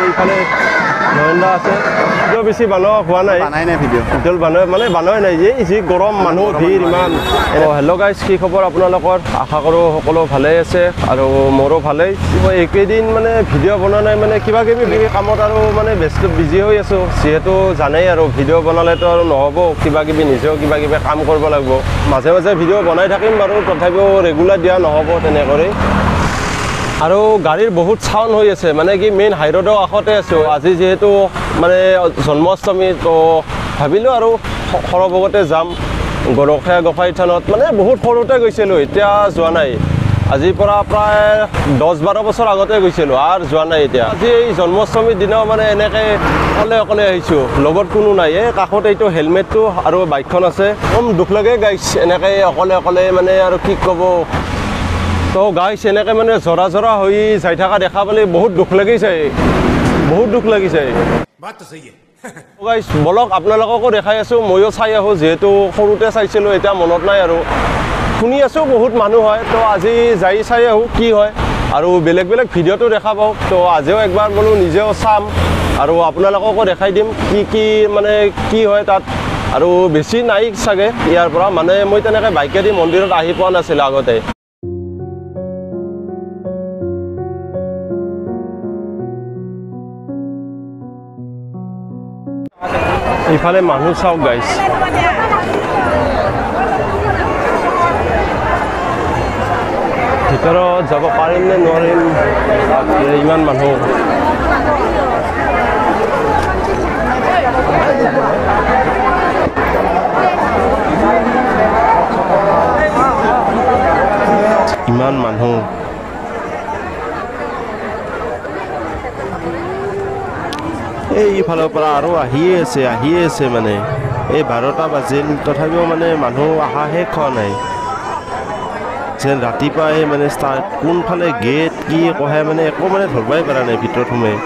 এইফালে নয়নদা আছে ভিডিঅ' বেছি বনোৱা হোৱা নাই ভিডিঅ' মানে বনোৱাই নাই যি গৰম মানুহ ভিৰ ইমান হেল্ল' গাইজ কি খবৰ আপোনালোকৰ আশা কৰোঁ সকলো ভালেই আছে আৰু মোৰো ভালেই মই এইকেইদিন মানে ভিডিঅ' বনোৱা নাই মানে কিবা কিবি কামত আৰু মানে ব্যস্ত বিজি হৈ আছোঁ যিহেতু জানেই আৰু ভিডিঅ' বনালেতো আৰু নহ'ব কিবা কিবি নিজেও কিবা কিবি কাম কৰিব লাগিব মাজে মাজে ভিডিঅ' বনাই থাকিম বাৰু তথাপিও ৰেগুলাৰ দিয়া নহ'ব তেনেকৈ আৰু গাড়ীৰ বহুত ছাউণ্ড হৈ আছে মানে কি মেইন হাইৰোডৰ কাষতে আছোঁ আজি যিহেতু মানে জন্মাষ্টমী তো ভাবিলোঁ আৰু সৰভগতে যাম গৰখীয়া গোসাঁই থানত মানে বহুত সৰুতে গৈছিলোঁ এতিয়া যোৱা নাই আজিৰ পৰা প্ৰায় 10-12 বছৰ আগতে গৈছিলোঁ আৰু যোৱা নাই এতিয়া আজি এই জন্মাষ্টমীৰ দিনাও মানে এনেকৈ অকলে আহিছোঁ লগত কোনো নাই এই কাষত এইটো হেলমেটটো আৰু বাইকখন আছে কম দুখ লাগে গাইছ এনেকৈ অকলে মানে আৰু কি ক'ব তো গাইছ এনেকৈ মানে জৰা হৈ যাই থকা দেখা পালে বহুত দুখ লাগিছে গাইছ বলক আপোনালোককো দেখাই আছোঁ ময়ো চাই আহোঁ যিহেতু সৰুতে চাইছিলোঁ এতিয়া মনত নাই আৰু শুনি আছোঁ বহুত মানুহ হয় তো আজি যাই চাই আহোঁ কি হয় আৰু বেলেগ ভিডিঅ'টো দেখা পাওঁ তো আজিও একবাৰ বোলো নিজেও চাম আৰু আপোনালোককো দেখাই দিম কি মানে কি হয় তাত আৰু বেছি নাই চাগে ইয়াৰ পৰা মানে মই তেনেকৈ বাইকেদি মন্দিৰত আহি পোৱা নাছিলোঁ আগতে এইফালে মানুহ চাওক গাইছ ভিতৰত যাব পাৰিম নে নোৱাৰিম ইমান মানুহ এইফালৰ পৰা আৰু আহিয়ে আছে মানে এই 12টা বাজিল তথাপিও মানে মানুহ অহা শেষ হোৱা নাই যেন ৰাতিপুৱাই মানে ষ্টাৰ্ট কোনফালে গেট কি কহে মানে একো মানে ধৰবাই পৰা নাই ভিতৰত সোমাই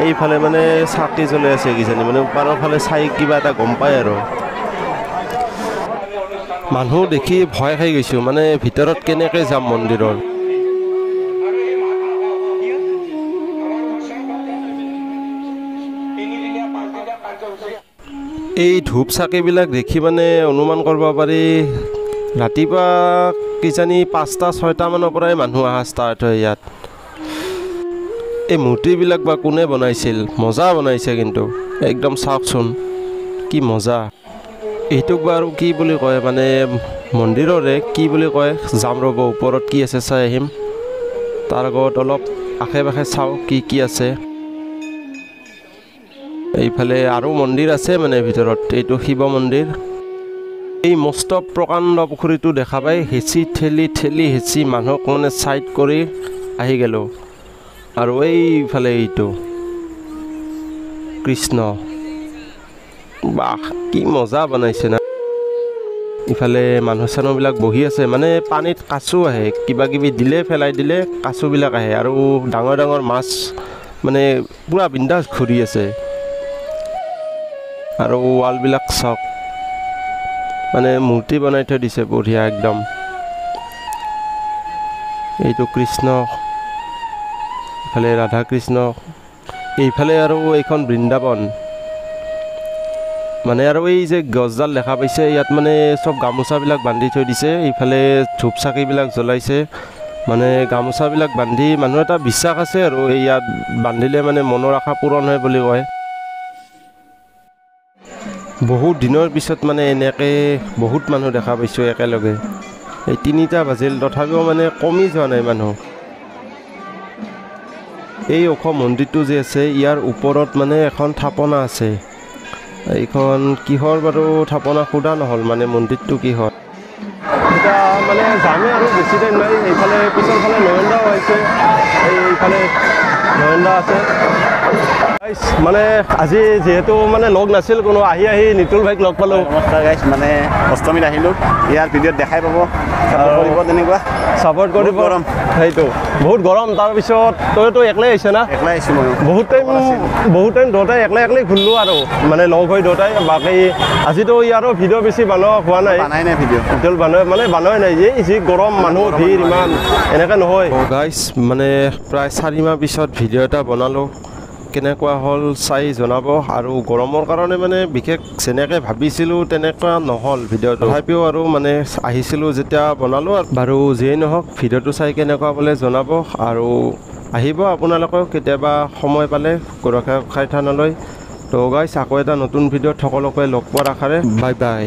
এইফালে মানে চাকি জ্বলি আছে কিজানি মানে ওপৰৰ ফালে চাই কিবা এটা গম পায় আৰু মানুহ দেখি ভয় খাই গৈছোঁ মানে ভিতৰত কেনেকৈ যাম মন্দিৰৰ এই ধূপ চাকিবিলাক দেখি মানে অনুমান কৰিব পাৰি ৰাতিপুৱা কিজানি 5টা-6টা মানৰ পৰাই মানুহ অহা ষ্টাৰ্ট হয় ইয়াত এই মূৰ্তিবিলাক বা কোনে বনাইছিল মজা বনাইছে কিন্তু একদম চাওকচোন কি মজা এইটোক বাৰু কি বুলি কয় মানে মন্দিৰৰে কি বুলি কয় যাম ৰ'ব ওপৰত কি আছে চাই আহিম তাৰ আগত অলপ আশে পাশে চাওঁ কি আছে এইফালে আৰু মন্দিৰ আছে মানে ভিতৰত এইটো শিৱ মন্দিৰ এই মস্ত প্ৰকাণ্ড পুখুৰীটো দেখা পাই হেঁচি ঠেলি মানুহক মানে চাইড কৰি আহি গ'লোঁ আৰু এইফালে এইটো কৃষ্ণ বাহ কি মজা বনাইছে না ইফালে মানুহ চানুহবিলাক বহি আছে মানে পানীত কাছু আহে কিবা কিবি দিলে পেলাই দিলে কাছুবিলাক আহে আৰু ডাঙৰ মাছ মানে পুৰা বিন্দাছ ঘূৰি আছে আৰু ৱালবিলাক চাওক মানে মূৰ্তি বনাই থৈ দিছে বঢ়িয়া একদম এইটো কৃষ্ণ ইফালে ৰাধা কৃষ্ণ এইফালে আৰু এইখন বৃন্দাবন মানে আৰু এই যে গছডাল দেখা পাইছে ইয়াত মানে চব গামোচাবিলাক বান্ধি থৈ দিছে এইফালে ধূপ চাকিবিলাক জ্বলাইছে মানে গামোচাবিলাক বান্ধি মানুহ এটা বিশ্বাস আছে আৰু এই ইয়াত বান্ধিলে মানে মনৰ আশা পূৰণ হয় বুলি কয় বহুত দিনৰ পিছত মানে এনেকৈ বহুত মানুহ দেখা পাইছোঁ একেলগে এই 3টা বাজিল তথাপিও মানে কমি যোৱা নাই মানুহ এই ওখ মন্দিৰটো যে আছে ইয়াৰ ওপৰত মানে এখন থাপনা আছে এইখন কিহৰ বাৰু থাপনা সোধা নহ'ল মানে মন্দিৰটো কিহৰ এতিয়া মানে যামে আৰু বেছি টাইম নাই এইফালে পিছৰ ফালে নয়নদাও আহিছে এইফালে নয়নদা আছে মানে আজি যেহেতু মানে লগ নাছিল কোনো আহি নিতুল ভাইক লগ পালোঁ নমস্কাৰ গাইছ মানে অষ্টমীত আহিলোঁ ইয়াৰ ভিডিঅ'ত দেখাই পাব কৰিব তেনেকুৱা ছাপোৰ্ট কৰিব সেইটো বহুত গৰম তাৰপিছত তইতো একলাই আহিছে না একলাই আহিছোঁ মই বহুত টাইম দুটাই একলাই ঘূৰিলোঁ আৰু মানে লগ হৈ দুটাই বাকী আজিতো ইয়াৰো ভিডিঅ' বেছি বনোৱা হোৱা নাই ভিডিঅ' বনোৱাই নাই যি গৰম মানুহ ভিৰ ইমান এনেকৈ নহয় গাইজ মানে প্ৰায় 4 মাহ পিছত ভিডিঅ' এটা বনালোঁ কেনেকুৱা হ'ল চাই জনাব আৰু গৰমৰ কাৰণে মানে বিশেষ যেনেকৈ ভাবিছিলোঁ তেনেকুৱা নহ'ল ভিডিঅ'টো তথাপিও আৰু মানে আহিছিলোঁ যেতিয়া বনালোঁ বাৰু যিয়েই নহওক ভিডিঅ'টো চাই কেনেকুৱা বোলে জনাব আৰু আহিব আপোনালোকেও কেতিয়াবা সময় পালে গৰখীয়া থানলৈ তো গাইজ আকৌ এটা নতুন ভিডিঅ'ত সকলোকে লগ পোৱাৰ আশাৰে বাই বাই